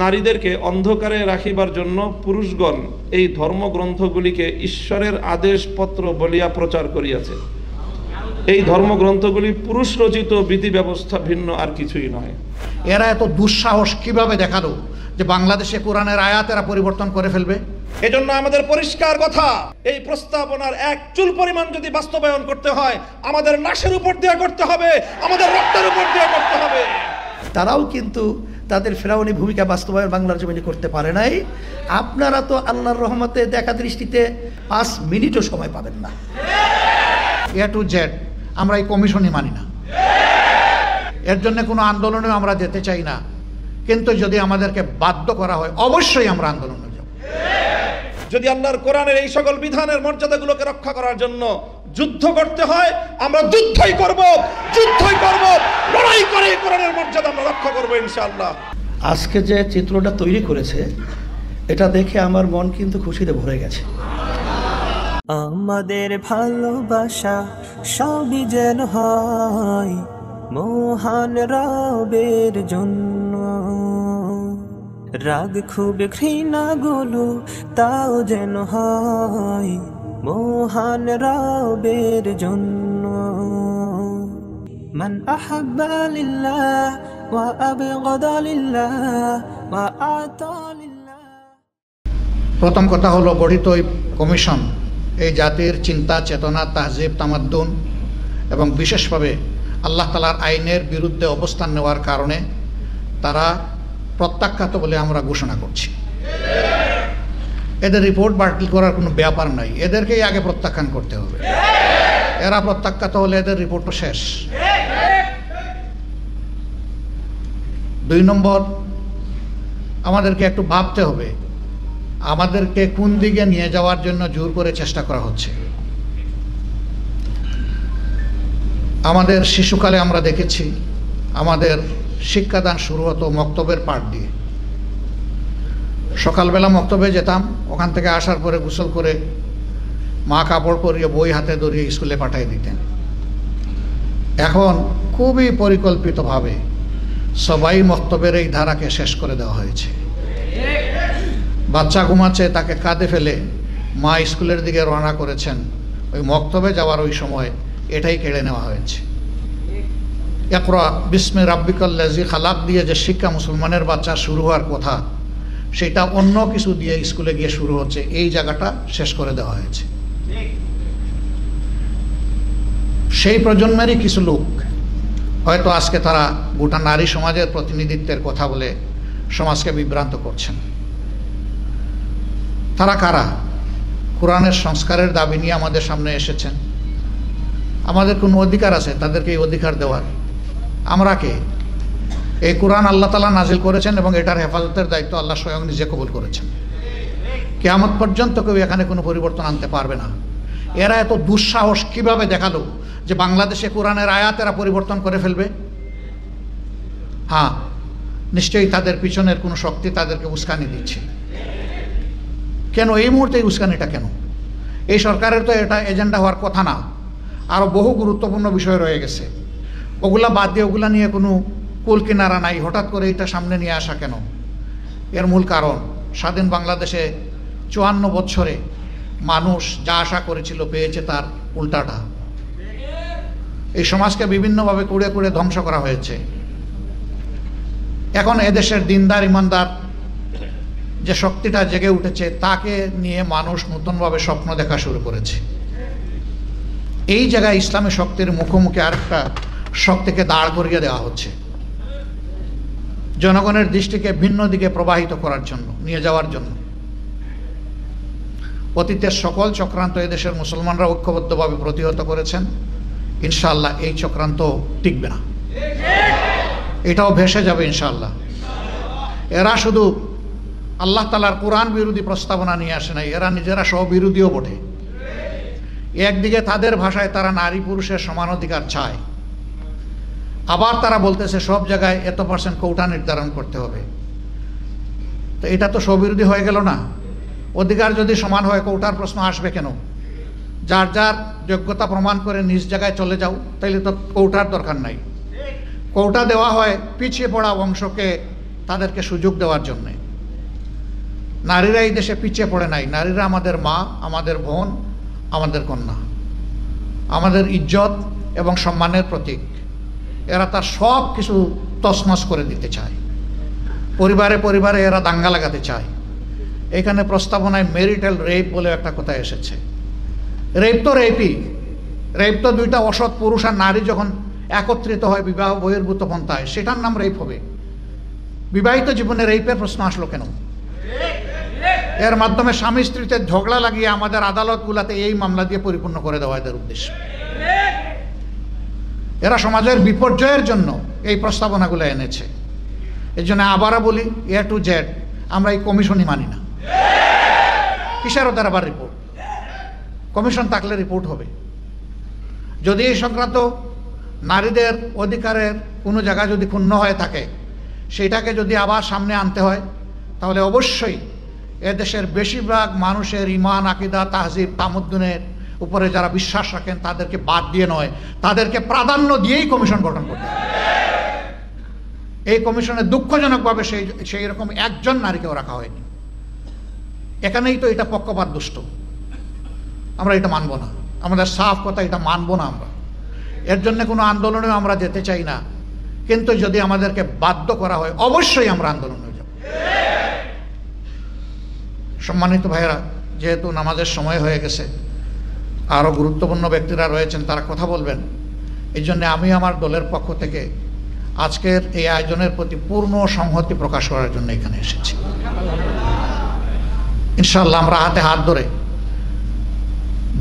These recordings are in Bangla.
নারীদেরকে অন্ধকারে রাখিবার জন্য পুরুষগণ এই ধর্মগ্রন্থগুলিকে ঈশ্বরের আদেশপত্র বলিয়া প্রচার করিয়াছে। এই ধর্মগ্রন্থগুলি পুরুষ রচিত বিধি ব্যবস্থা ভিন্ন আর কিছুই নয়। এরা এত দুঃসাহস কিভাবে দেখালো যে বাংলাদেশে কোরআনের আয়াত এরা পরিবর্তন করে ফেলবে? এজন্য আমাদের পরিষ্কার কথা, এই প্রস্তাবনার এক চুল পরিমাণ যদি বাস্তবায়ন করতে হয়, আমাদের লাশের উপর দিয়ে করতে হবে, আমাদের রক্তের উপর দিয়ে করতে হবে। তারাও কিন্তু তাদের ফেরাউনি ভূমিকা বাস্তবায়ন বাংলার জমিনে করতে পারে নাই। আপনারা তো আল্লাহর রহমতে দেখা দৃষ্টিতে 5 মিনিটও সময় পাবেন না। এ টু জেড আমরা এই কমিশনই মানি না, এর জন্য কোনো আন্দোলনেও আমরা যেতে চাই না, কিন্তু যদি আমাদেরকে বাধ্য করা হয় অবশ্যই আমরা আন্দোলনে যাব। যদি আল্লাহর কোরআনের এই সকল বিধানের মর্যাদাগুলোকে রক্ষা করার জন্য যুদ্ধ করতে হয়, আমরা যুদ্ধই করব, লড়াই করে কোরআনের মর্যাদা আমরা রক্ষা করব ইনশাআল্লাহ। আজকে যে চিত্রটা তৈরি করেছে এটা দেখে আমার মন কিন্তু খুশিতে ভরে গেছে। আমাদের ভালোবাসা সবই যেন হয় মহান রবের জন্য, রাগ খুব ঘৃণা গুলো তাও যেন হয় মহান রবের জন্য। মান আহাব্বা লিল্লাহ ওয়া আবগাদা লিল্লাহ ওয়া আতা লিল্লাহ। প্রথম কথা হলো, গঠিত এই কমিশন এই জাতির চিন্তা চেতনা, তাহজিব, তামাদ্দুন এবং বিশেষভাবে আল্লাহ তাআলার আইনের বিরুদ্ধে অবস্থান নেওয়ার কারণে তারা প্রত্যাখ্যাত বলে আমরা ঘোষণা করছি। এদের রিপোর্ট বাতিল করার কোনো ব্যাপার নাই, এদেরকেই আগে প্রত্যাখ্যান করতে হবে। এরা প্রত্যাখ্যাত হলে এদের রিপোর্ট তো শেষ। 2 নম্বর, আমাদেরকে একটু ভাবতে হবে আমাদেরকে কোন দিকে নিয়ে যাওয়ার জন্য জোর করে চেষ্টা করা হচ্ছে। আমাদের শিশুকালে আমরা দেখেছি আমাদের শিক্ষাদান শুরু হতো মক্তবের পাঠ দিয়ে। সকালবেলা মক্তবে যেতাম, ওখান থেকে আসার পরে গোসল করে মা কাপড় পরিয়ে বই হাতে ধরিয়ে স্কুলে পাঠিয়ে দিতেন। এখন খুবই পরিকল্পিতভাবে সবাই মক্তবের এই ধারাকে শেষ করে দেওয়া হয়েছে। বাচ্চা ঘুমাচ্ছে, তাকে কাঁধে ফেলে মা স্কুলের দিকে রওনা করেছেন, ওই মক্তবে যাওয়ার ওই সময় এটাই কেড়ে নেওয়া হয়েছে। ইকরা বিস্মি রাব্বিকাল্লাযী খালাক দিয়ে যে শিক্ষা মুসলমানের বাচ্চা শুরু হওয়ার কথা, সেটা অন্য কিছু দিয়ে স্কুলে গিয়ে শুরু হচ্ছে, এই জায়গাটা শেষ করে দেওয়া হয়েছে। সেই প্রজন্মেরই কিছু লোক হয়তো আজকে তারা গোটা নারী সমাজের প্রতিনিধিত্বের কথা বলে সমাজকে বিভ্রান্ত করছেন। তারা কারা? কোরআনের সংস্কারের দাবি নিয়ে আমাদের সামনে এসেছেন। আমাদের কোনো অধিকার আছে তাদেরকে এই অধিকার দেওয়ার? আমরা কে? এই কোরআন আল্লাহ তাআলা নাজিল করেছেন এবং এটার হেফাজতের দায়িত্ব আল্লাহ স্বয়ং নিজে কবুল করেছেন। কিয়ামত পর্যন্ত কেউ এখানে কোনো পরিবর্তন আনতে পারবে না। এরা এত দুঃসাহস কিভাবে দেখালো যে বাংলাদেশে কোরআনের আয়াত এরা পরিবর্তন করে ফেলবে? হ্যাঁ, নিশ্চয়ই তাদের পিছনের কোনো শক্তি তাদেরকে উস্কানি দিচ্ছে। কেন এই মুহূর্তে এই উস্কানিটা কেন? এই সরকারের তো এটা এজেন্ডা হওয়ার কথা না, আরও বহু গুরুত্বপূর্ণ বিষয় রয়ে গেছে। ওগুলা বাদ দিয়ে ওগুলা নিয়ে কোনো কুল কিনারা নাই, হঠাৎ করে এটা সামনে নিয়ে আসা কেন? এর মূল কারণ, স্বাধীন বাংলাদেশে 54 বছরে মানুষ যা আশা করেছিল পেয়েছে তার উল্টাটা। এই সমাজকে বিভিন্নভাবে কুড়ে কুড়ে ধ্বংস করা হয়েছে। এখন এদেশের দিনদার ইমানদার যে শক্তিটা জেগে উঠেছে, তাকে নিয়ে মানুষ নতুনভাবে স্বপ্ন দেখা শুরু করেছে। এই জায়গায় ইসলামী শক্তির মুখোমুখি আরেকটা শক্তিকে দাঁড় করিয়ে দেওয়া হচ্ছে, জনগণের দৃষ্টিকে ভিন্ন দিকে প্রবাহিত করার জন্য, নিয়ে যাওয়ার জন্য। অতীতের সকল চক্রান্ত এদেশের মুসলমানরা ঐক্যবদ্ধভাবে প্রতিহত করেছেন। ইনশাআল্লাহ এই চক্রান্ত টিকবে না, এটাও ভেসে যাবে ইনশাআল্লাহ। এরা শুধু আল্লাহ তাআলার কোরআন বিরোধী প্রস্তাবনা নিয়ে আসে নাই, এরা নিজেরা স্ববিরোধীও বটে। একদিকে তাদের ভাষায় তারা নারী পুরুষের সমান অধিকার চায়, আবার তারা বলতেছে সব জায়গায় এত % কোটা নির্ধারণ করতে হবে। তো এটা তো স্ববিরোধী হয়ে গেল না? অধিকার যদি সমান হয় কোটার প্রশ্ন আসবে কেন? যার যার যোগ্যতা প্রমাণ করে নিজ জায়গায় চলে যাও, তাইলে তো কোটার দরকার নাই। কোটা দেওয়া হয় পিছিয়ে পড়া অংশকে তাদেরকে সুযোগ দেওয়ার জন্যে। নারীরা এই দেশে পিছিয়ে পড়ে নাই। নারীরা আমাদের মা, আমাদের বোন, আমাদের কন্যা, আমাদের ইজ্জত এবং সম্মানের প্রতীক। এরা তার সব কিছু তছনছ করে দিতে চায়। পরিবারে পরিবারে এরা দাঙ্গা লাগাতে চায়। এখানে প্রস্তাবনায় ম্যারিটাল রেপ বলে একটা কথা এসেছে। রেপ তো রেপই, রেপ তো দুইটা অসৎ পুরুষ আর নারী যখন একত্রিত হয় বিবাহ বহির্ভূত পন্থায়, সেটার নাম রেপ হবে। বিবাহিত জীবনে রেপের প্রশ্ন আসলো কেন? এর মাধ্যমে স্বামী স্ত্রীতে ঝগড়া লাগিয়ে আমাদের আদালতগুলোতে এই মামলা দিয়ে পরিপূর্ণ করে দেওয়া এদের উদ্দেশ্য। এরা সমাজের বিপর্যয়ের জন্য এই প্রস্তাবনাগুলো এনেছে। এই জন্য আবারও বলি, এ টু জেড আমরা এই কমিশনই মানি না। কিসের ওদের আবার রিপোর্ট? কমিশন থাকলে রিপোর্ট হবে। যদি এই সংক্রান্ত নারীদের অধিকারের কোনো জায়গা যদি ক্ষুণ্ণ হয়ে থাকে, সেটাকে যদি আবার সামনে আনতে হয়, তাহলে অবশ্যই এদেশের বেশিরভাগ মানুষের ঈমান, আকীদা, তাহজিব, তামাদ্দুনের উপরে যারা বিশ্বাস রাখেন তাদেরকে বাদ দিয়ে নয়, তাদেরকে প্রাধান্য দিয়েই কমিশন গঠন করতে হবে। এই কমিশনে দুঃখজনকভাবে সেই রকম একজন নারীকেও রাখা হয়নি। এখানেই তো এটা পক্ষপাত দুষ্ট। আমরা এটা মানব না, আমাদের সাফ কথা, এটা মানব না আমরা। এর জন্য কোনো আন্দোলনেও আমরা যেতে চাই না, কিন্তু যদি আমাদেরকে বাধ্য করা হয় অবশ্যই আমরা আন্দোলনে যাব। সম্মানিত ভাইয়েরা, যেহেতু নামাজের সময় হয়ে গেছে, আরও গুরুত্বপূর্ণ ব্যক্তিরা রয়েছেন, তারা কথা বলবেন। এই জন্য আমি আমার দলের পক্ষ থেকে আজকের এই আয়োজনের প্রতি পূর্ণ সংহতি প্রকাশ করার জন্য এখানে এসেছি। ইনশাআল্লাহ আমরা হাতে হাত ধরে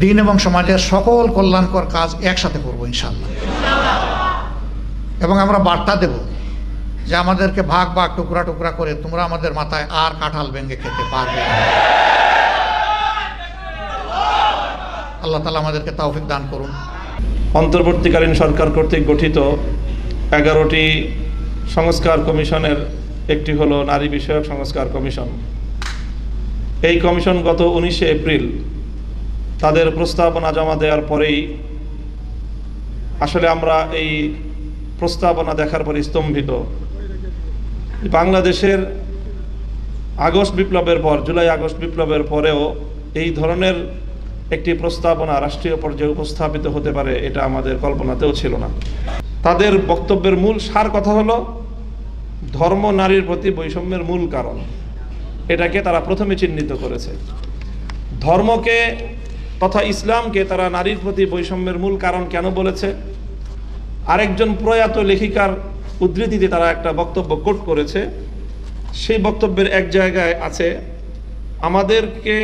দিন এবং সমাজের সকল কল্যাণকর কাজ একসাথে করব ইনশাআল্লাহ। এবং আমরা বার্তা দেব যে আমাদেরকে ভাগ ভাগ টুকরা টুকরা করে তোমরা আমাদের মাথায় আর কাঁঠাল ভেঙে খেতে পারবে না। আল্লাহ তাআলা আমাদেরকে তৌফিক দান করুন। অন্তর্বর্তীকালীন সরকার কর্তৃক গঠিত 11টি সংস্কার কমিশনের একটি হলো নারী বিষয়ক সংস্কার কমিশন। এই কমিশন গত 19শে এপ্রিল তাদের প্রস্তাবনা জমা দেওয়ার পরেই আসলে আমরা এই প্রস্তাবনা দেখার পরে স্তম্ভিত। বাংলাদেশের আগস্ট বিপ্লবের পর, জুলাই আগস্ট বিপ্লবের পরেও এই ধরনের একটি প্রস্তাবনা রাষ্ট্রীয় পর্যায়ে উপস্থাপিত হতে পারে এটা আমাদের কল্পনাতেও ছিল না। তাদের বক্তব্যের মূল সার কথা হলো ধর্ম নারীর প্রতি বৈষম্যের মূল কারণ। এটাকে তারা প্রথমে চিহ্নিত করেছে। ধর্মকে তথা ইসলামকে তারা নারীর প্রতি বৈষম্যের মূল কারণ কেন বলেছে? আরেকজন প্রয়াত লেখিকার উদ্ধৃতিতে তারা একটা বক্তব্য কোট করেছে। সেই বক্তব্যের এক জায়গায় আছে, আমাদেরকে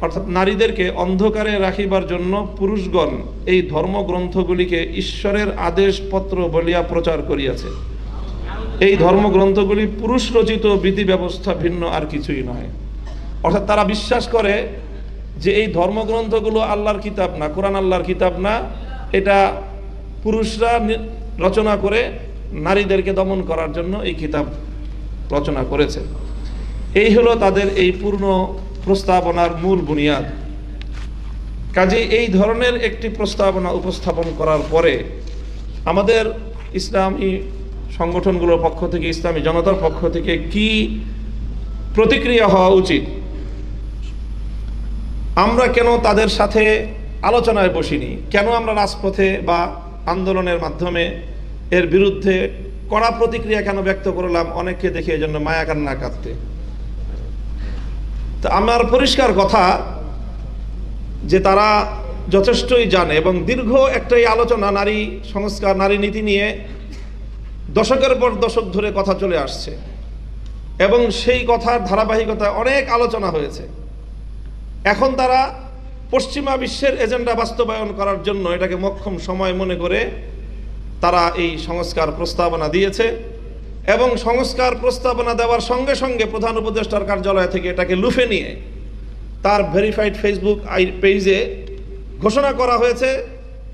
অর্থাৎ নারীদেরকে অন্ধকারে রাখিবার জন্য পুরুষগণ এই ধর্মগ্রন্থগুলিকে ঈশ্বরের আদেশপত্র বলিয়া প্রচার করিয়াছে। এই ধর্মগ্রন্থগুলি পুরুষ রচিত বিধি ব্যবস্থা, ভিন্ন আর কিছুই নয়। অর্থাৎ তারা বিশ্বাস করে যে এই ধর্মগ্রন্থগুলো আল্লাহর কিতাব না, কোরআন আল্লাহর কিতাব না, এটা পুরুষরা রচনা করে নারীদেরকে দমন করার জন্য এই কিতাব রচনা করেছে। এই হলো তাদের এই পূর্ণ প্রস্তাবনার মূল বুনিয়াদ। কাজে এই ধরনের একটি প্রস্তাবনা উপস্থাপন করার পরে আমাদের ইসলামী সংগঠনগুলোর পক্ষ থেকে, ইসলামী জনতার পক্ষ থেকে কি প্রতিক্রিয়া হওয়া উচিত? আমরা কেন তাদের সাথে আলোচনায় বসিনি? কেন আমরা রাজপথে বা আন্দোলনের মাধ্যমে এর বিরুদ্ধে কড়া প্রতিক্রিয়া কেন ব্যক্ত করলাম? অনেককে দেখে এই জন্য মায়া কান্না কাঁদতে। তো আমার পরিষ্কার কথা যে তারা যথেষ্টই জানে এবং দীর্ঘ একটাই আলোচনা নারী সংস্কার, নারী নীতি নিয়ে দশকের পর দশক ধরে কথা চলে আসছে এবং সেই কথার ধারাবাহিকতায় অনেক আলোচনা হয়েছে। এখন তারা পশ্চিমা বিশ্বের এজেন্ডা বাস্তবায়ন করার জন্য এটাকে মোক্ষম সময় মনে করে তারা এই সংস্কার প্রস্তাবনা দিয়েছে এবং সংস্কার প্রস্তাবনা দেওয়ার সঙ্গে সঙ্গে প্রধান উপদেষ্টার কার্যালয় থেকে এটাকে লুফে নিয়ে তার ভেরিফাইড ফেসবুক পেজে ঘোষণা করা হয়েছে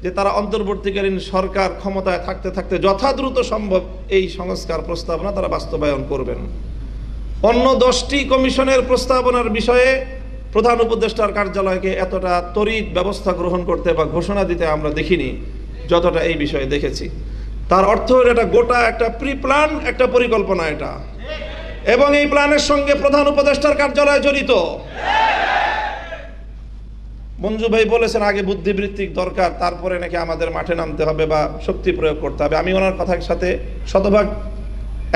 যে তারা অন্তর্বর্তীকালীন সরকার ক্ষমতায় থাকতে থাকতে যথাদ্রুত সম্ভব এই সংস্কার প্রস্তাবনা তারা বাস্তবায়ন করবেন। অন্য 10টি কমিশনের প্রস্তাবনার বিষয়ে প্রধান উপদেষ্টার কার্যালয়কে এতটা তড়িৎ ব্যবস্থা গ্রহণ করতে বা ঘোষণা দিতে আমরা দেখিনি যতটা এই বিষয়ে দেখেছি। তার অর্থ হলো এটা গোটা একটা প্রি প্ল্যান একটা পরিকল্পনা। এটা এবং এই প্ল্যানের সঙ্গে প্রধান উপদেষ্টার কার্যালয় জড়িত। মঞ্জু ভাই বলেছেন আগে বুদ্ধিবৃত্তিক দরকার, তারপরে নাকি আমাদের মাঠে নামতে হবে বা শক্তি প্রয়োগ করতে হবে। আমি ওনার কথার সাথে শতভাগ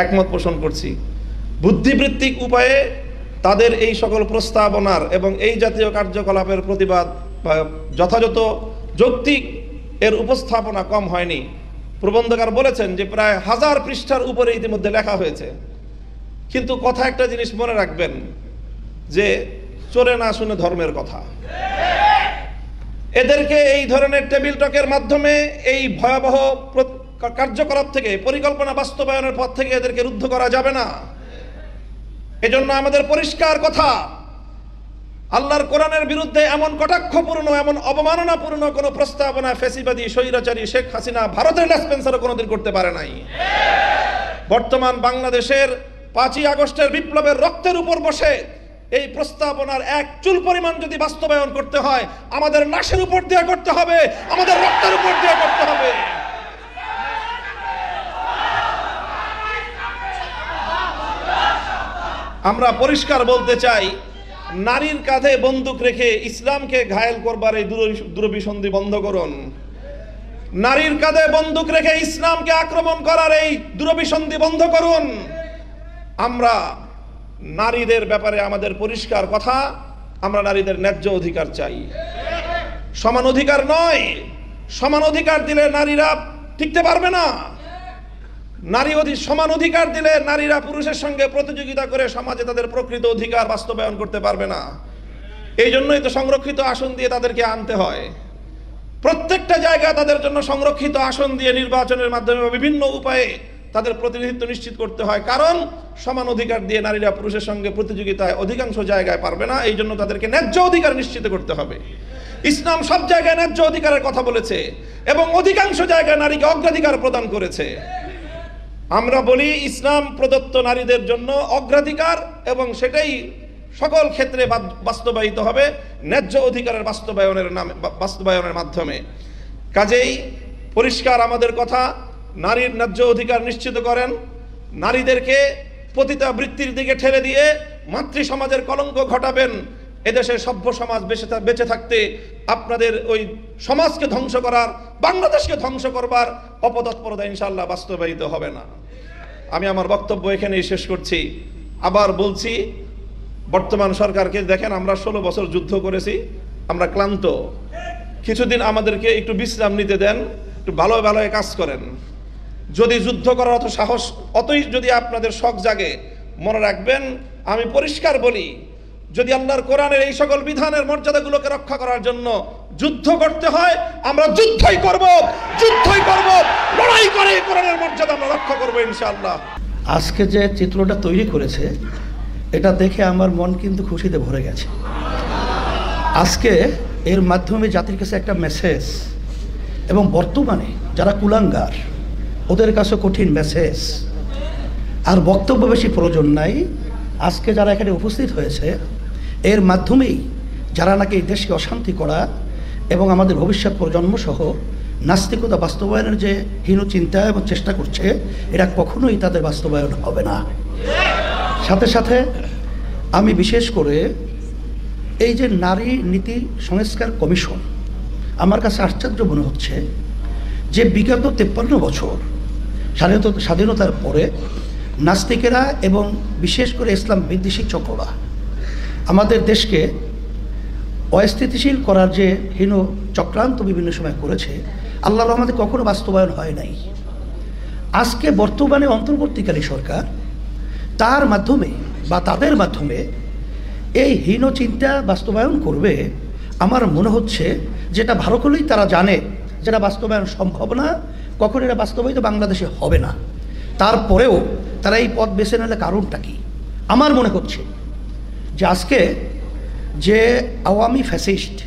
একমত পোষণ করছি। বুদ্ধিবৃত্তিক উপায়ে তাদের এই সকল প্রস্তাবনার এবং এই জাতীয় কার্যকলাপের প্রতিবাদ বা যথাযথ যৌক্তিক এর উপস্থাপনা কম হয়নি। প্রবন্ধকার বলেছেন যে প্রায় 1000 পৃষ্ঠার উপরে ইতিমধ্যে লেখা হয়েছে। কিন্তু কথা একটা জিনিস মনে রাখবেন যে চোরে না শুনে ধর্মের কথা। এদেরকে এই ধরনের টেবিল টকের মাধ্যমে এই ভয়াবহ কার্যকলাপ থেকে, পরিকল্পনা বাস্তবায়নের পথ থেকে এদেরকে রুদ্ধ করা যাবে না। এজন্য আমাদের পরিষ্কার কথা, আল্লাহর কোরআনের বিরুদ্ধে এমন কটাক্ষপূর্ণ, এমন অবমাননাপূর্ণ কোনো প্রস্তাবনা ফ্যাসিবাদী স্বৈরাচারী শেখ হাসিনা ভারতের লেসপেন্সারও কোনোদিন করতে পারে নাই। বর্তমান বাংলাদেশের 5ই আগস্টের বিপ্লবের রক্তের উপর বসে এই প্রস্তাবনার এক চুল পরিমাণ যদি বাস্তবায়ন করতে হয়, আমাদের লাশের উপর দিয়ে করতে হবে, আমাদের রক্তের উপর দিয়ে করতে হবে। আমরা পরিষ্কার বলতে চাই, নারীর কাঁধে বন্দুক রেখে ইসলামকে ঘায়েল করবার এই দুরভিসন্ধি বন্ধ করুন। নারীর কাঁধে বন্দুক রেখে ইসলামকে আক্রমণ করার এই দুরভিসন্ধি বন্ধ করুন। আমরা নারীদের ব্যাপারে আমাদের পরিষ্কার কথা, আমরা নারীদের ন্যায্য অধিকার চাই, সমান অধিকার নয়। সমান অধিকার দিলে নারীরা টিকতে পারবে না। সমান অধিকার দিলে নারীরা পুরুষের সঙ্গে প্রতিযোগিতা করে সমাজে তাদের প্রকৃত অধিকার বাস্তবায়ন করতে পারবে না। এই জন্যই তো সংরক্ষিত আসন দিয়ে তাদেরকে আনতে হয়। প্রত্যেকটা জায়গায় তাদের জন্য সংরক্ষিত আসন দিয়ে নির্বাচনের মাধ্যমে বিভিন্ন উপায়ে তাদের প্রতিনিধিত্ব নিশ্চিত করতে হয়। কারণ সমান অধিকার দিয়ে নারীরা পুরুষের সঙ্গে প্রতিযোগিতায় অধিকাংশ জায়গায় পারবে না। এই জন্য তাদেরকে ন্যায্য অধিকার নিশ্চিত করতে হবে। ইসলাম সব জায়গায় ন্যায্য অধিকারের কথা বলেছে এবং অধিকাংশ জায়গায় নারীকে অগ্রাধিকার প্রদান করেছে। আমরা বলি ইসলাম প্রদত্ত নারীদের জন্য অগ্রাধিকার, এবং সেটাই সকল ক্ষেত্রে বাস্তবায়িত হবে ন্যায্য অধিকারের বাস্তবায়নের মাধ্যমে। কাজেই পরিষ্কার আমাদের কথা, নারীর ন্যায্য অধিকার নিশ্চিত করেন। নারীদেরকে পতিতা বৃত্তির দিকে ঠেলে দিয়ে মাতৃ সমাজের কলঙ্ক ঘটাবেন। এদেশের সভ্য সমাজ বেঁচে থাকতে আপনাদের ওই সমাজকে ধ্বংস করার, বাংলাদেশকে ধ্বংস করবার অপতৎপরতা ইনশাআল্লাহ বাস্তবায়িত হবে না। আমি আমার বক্তব্য এখানেই শেষ করছি। আবার বলছি, বর্তমান সরকারকে দেখেন, আমরা 16 বছর যুদ্ধ করেছি, আমরা ক্লান্ত। কিছুদিন আমাদেরকে একটু বিশ্রাম নিতে দেন, একটু ভালো কাজ করেন। যদি যুদ্ধ করার অত সাহস, অতই যদি আপনাদের শখ জাগে, মনে রাখবেন আমি পরিষ্কার বলি, যদি আল্লাহর কোরআনের এই সকল বিধানের মর্যাদাগুলোকে রক্ষা করার জন্য যুদ্ধ করতে হয়, আমরা যুদ্ধই করব, লড়াই করে কোরআনের মর্যাদা আমরা রক্ষা করব ইনশাআল্লাহ। আজকে যে চিত্রটা তৈরি করেছে, এটা দেখে আমার মন কিন্তু খুশিতে ভরে গেছে। আজকে এর মাধ্যমে জাতির কাছে একটা মেসেজ, এবং বর্তমানে যারা কুলাঙ্গার ওদের কাছে কঠিন মেসেজ। আর বক্তব্য বেশি প্রয়োজন নাই। আজকে যারা এখানে উপস্থিত হয়েছে, এর মাধ্যমেই যারা নাকি এই দেশকে অশান্তি করা এবং আমাদের ভবিষ্যৎ প্রজন্মসহ নাস্তিকতা বাস্তবায়নের যে হীন চিন্তা এবং চেষ্টা করছে, এটা কখনোই তাদের বাস্তবায়ন হবে না। সাথে সাথে আমি বিশেষ করে এই যে নারী নীতি সংস্কার কমিশন, আমার কাছে আশ্চর্য মনে হচ্ছে যে বিগত 53 বছর স্বাধীনতার পরে নাস্তিকেরা এবং বিশেষ করে ইসলাম বিদ্বেষী চক্ররা আমাদের দেশকে অস্থিতিশীল করার যে হীন চক্রান্ত বিভিন্ন সময় করেছে, আল্লাহর রহমতে কখনো বাস্তবায়ন হয় নাই। আজকে বর্তমানে অন্তর্বর্তীকালী সরকার তার মাধ্যমে বা তাদের মাধ্যমে এই হীন চিন্তা বাস্তবায়ন করবে। আমার মনে হচ্ছে যেটা ভালো করেই তারা জানে যেটা বাস্তবায়ন সম্ভব না, কখন এটা বাস্তবায়িত বাংলাদেশে হবে না। তারপরেও তারা এই পথ বেছে নিলে কারণটা কি? আমার মনে হচ্ছে যে আজকে যে আওয়ামী ফ্যাসিস্ট,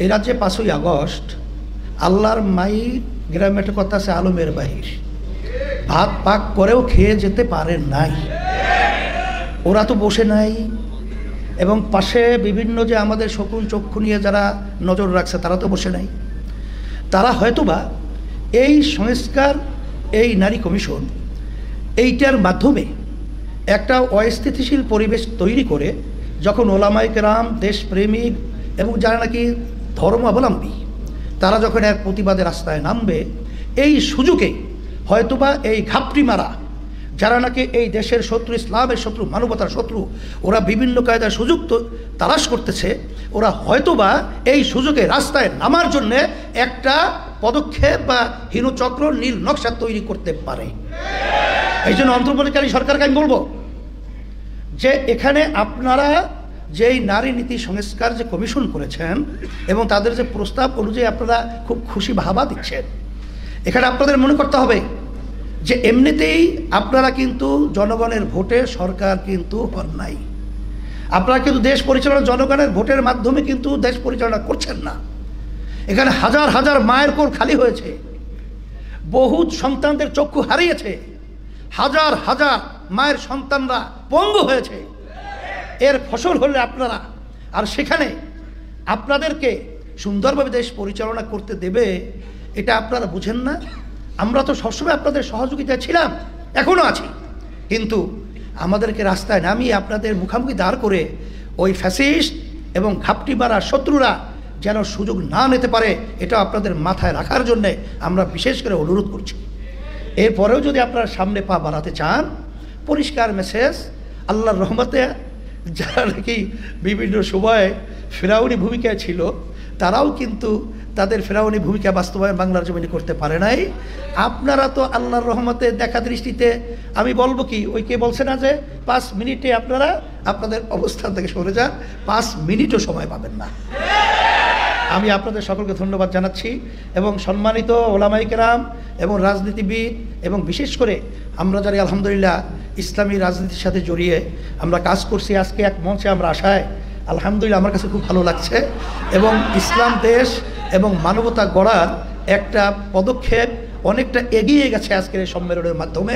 এরা যে 5ই আগস্ট আল্লাহর মাই গ্রামে একটা কথা আছে, আলমের বাহির, ভাত পাক করেও খেয়ে যেতে পারে নাই। ওরা তো বসে নাই, এবং পাশে বিভিন্ন যে আমাদের শকুন চক্ষু নিয়ে যারা নজর রাখছে তারা তো বসে নাই। তারা হয়তোবা এই সংস্কার, এই নারী কমিশন, এইটার মাধ্যমে একটা অস্থিতিশীল পরিবেশ তৈরি করে যখন ওলামায়ে কেরাম, দেশপ্রেমিক এবং যারা নাকি ধর্মাবলম্বী তারা যখন এক প্রতিবাদের রাস্তায় নামবে, এই সুযোগে হয়তোবা এই ঘাপটি মারা যারা নাকি এই দেশের শত্রু, ইসলামের শত্রু, মানবতার শত্রু, ওরা বিভিন্ন কায়দার সুযোগ তালাশ করতেছে, ওরা হয়তোবা এই সুযোগে রাস্তায় নামার জন্যে একটা পদক্ষেপ বা হীনচক্র, নীল নকশা তৈরি করতে পারে। এই জন্য অন্তর্বর্তীকালীন সরকারকে আমি বলবো যে এখানে আপনারা যেই নারী নীতি সংস্কার যে কমিশন করেছেন এবং তাদের যে প্রস্তাব অনুযায়ী আপনারা খুব খুশি ভাবা দিচ্ছেন, এখানে আপনাদের মনে করতে হবে যে এমনিতেই আপনারা কিন্তু জনগণের ভোটে সরকার কিন্তু হন নাই। আপনারা কিন্তু দেশ পরিচালনা জনগণের ভোটের মাধ্যমে কিন্তু দেশ পরিচালনা করছেন না। এখানে হাজার হাজার মায়ের কোল খালি হয়েছে, বহু সন্তানদের চক্ষু হারিয়েছে, হাজার হাজার মায়ের সন্তানরা পঙ্গু হয়েছে। এর ফসল হলে আপনারা, আর সেখানে আপনাদেরকে সুন্দরভাবে দেশ পরিচালনা করতে দেবে, এটা আপনারা বুঝেন না। আমরা তো সবসময় আপনাদের সহযোগিতা ছিলাম, এখনও আছি, কিন্তু আমাদেরকে রাস্তায় নামিয়ে আপনাদের মুখামুখি দাঁড় করে ওই ফ্যাসিস্ট এবং ঘাপটি মারা শত্রুরা যেন সুযোগ না নিতে পারে, এটা আপনাদের মাথায় রাখার জন্যে আমরা বিশেষ করে অনুরোধ করছি। এরপরেও যদি আপনারা সামনে পা বাড়াতে চান, পরিষ্কার মেসেজ, আল্লাহর রহমতে যারা নাকি বিভিন্ন সময়ে ফেরাউনি ভূমিকায় ছিল, তারাও কিন্তু তাদের ফেরাউনি ভূমিকা বাস্তবায়ন বাংলার জমিনে করতে পারে নাই। আপনারা তো আল্লাহর রহমতে দেখা দৃষ্টিতে, আমি বলবো কি, ওই কে বলছে না যে 5 মিনিটে আপনারা আপনাদের অবস্থান থেকে সরে যান, 5 মিনিটও সময় পাবেন না। আমি আপনাদের সকলকে ধন্যবাদ জানাচ্ছি এবং সম্মানিত ওলামায়ে কেরাম এবং রাজনীতিবিদ এবং বিশেষ করে আমরা যারা আলহামদুলিল্লাহ ইসলামী রাজনীতির সাথে জড়িয়ে আমরা কাজ করছি, আজকে এক মঞ্চে আমরা আসায় আলহামদুলিল্লাহ আমার কাছে খুব ভালো লাগছে এবং ইসলাম দেশ এবং মানবতা গড়ার একটা পদক্ষেপ অনেকটা এগিয়ে গেছে আজকের এই সম্মেলনের মাধ্যমে।